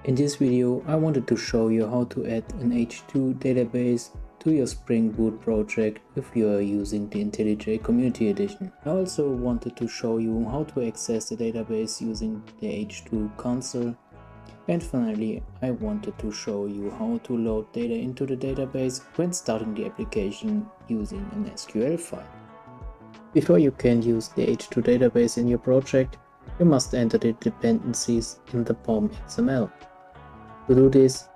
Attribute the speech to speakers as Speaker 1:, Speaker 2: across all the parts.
Speaker 1: In this video, I wanted to show you how to add an H2 database to your Spring Boot project if you are using the Intellij Community Edition. I also wanted to show you how to access the database using the H2 console. And finally, I wanted to show you how to load data into the database when starting the application using an SQL file. Before you can use the H2 database in your project, you must enter the dependencies in the POM XML. To do this,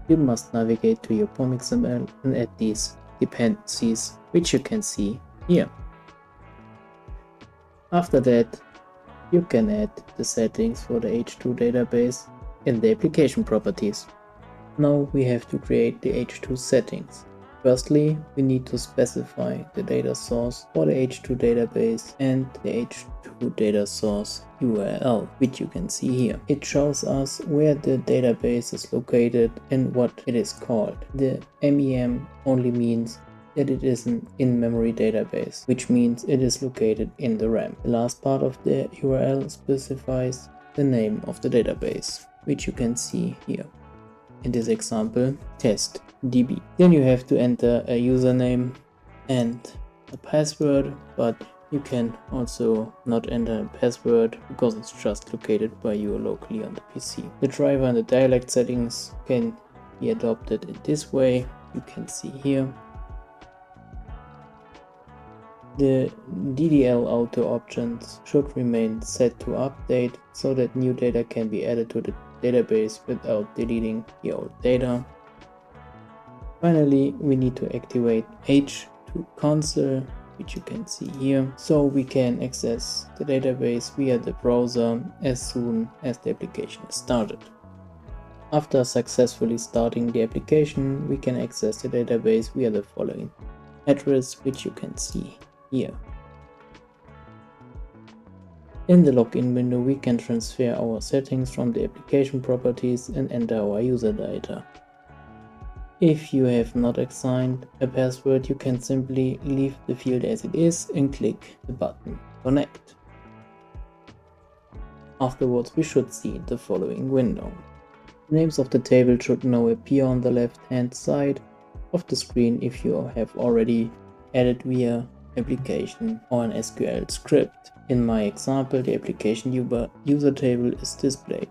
Speaker 1: you must navigate to your POM XML and add these dependencies, which you can see here. After that, you can add the settings for the H2 database in the application properties. Now we have to create the H2 settings. Firstly, we need to specify the data source for the H2 database and the H2 data source URL, which you can see here. It shows us where the database is located and what it is called. The MEM only means that it is an in-memory database, which means it is located in the RAM. The last part of the URL specifies the name of the database, which you can see here. In this example, testDB. Then you have to enter a username and a password, but you can also not enter a password because it's just located by you locally on the PC. The driver and the dialect settings can be adopted in this way. You can see here. The DDL auto options should remain set to update so that new data can be added to the database without deleting the old data. Finally, we need to activate H2 console, which you can see here, so we can access the database via the browser as soon as the application is started. After successfully starting the application, we can access the database via the following address, which you can see here. In the login window, we can transfer our settings from the application properties and enter our user data. If you have not assigned a password, you can simply leave the field as it is and click the button Connect. Afterwards, we should see the following window. The names of the table should now appear on the left-hand side of the screen if you have already added via application or an SQL script. In my example, the application user table is displayed.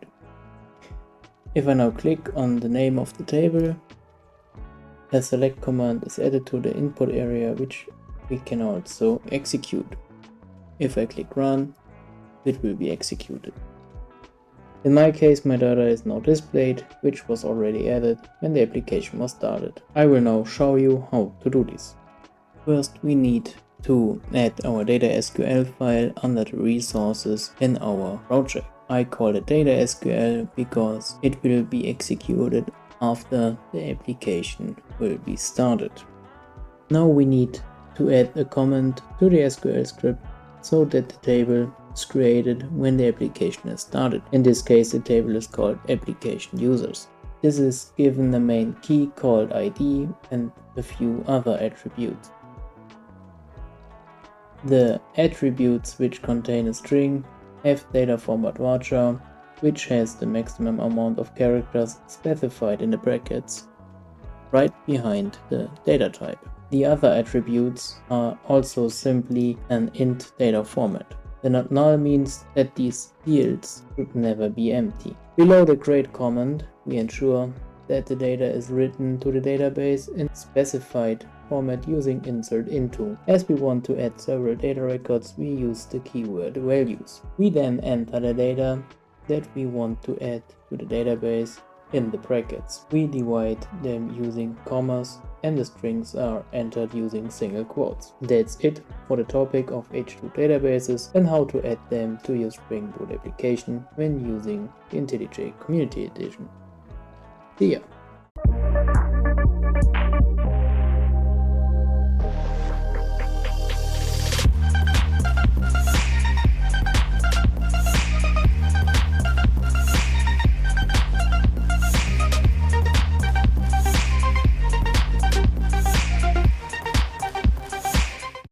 Speaker 1: If I now click on the name of the table, a select command is added to the input area, which we can also execute. If I click run, it will be executed. In my case, my data is now displayed, which was already added when the application was started. I will now show you how to do this. First, we need to add our data SQL file under the resources in our project. I call it data SQL because it will be executed after the application will be started. Now we need to add a comment to the SQL script so that the table is created when the application is started. In this case, the table is called application users. This is given the main key called ID and a few other attributes. The attributes which contain a string have data format varchar, which has the maximum amount of characters specified in the brackets right behind the data type. The other attributes are also simply an int data format. The not null means that these fields should never be empty. Below the create comment, we ensure that the data is written to the database in specified format using insert into. As we want to add several data records, we use the keyword values. We then enter the data that we want to add to the database in the brackets. We divide them using commas and the strings are entered using single quotes. That's it for the topic of H2 databases and how to add them to your Spring Boot application when using the Intellij Community Edition. See ya!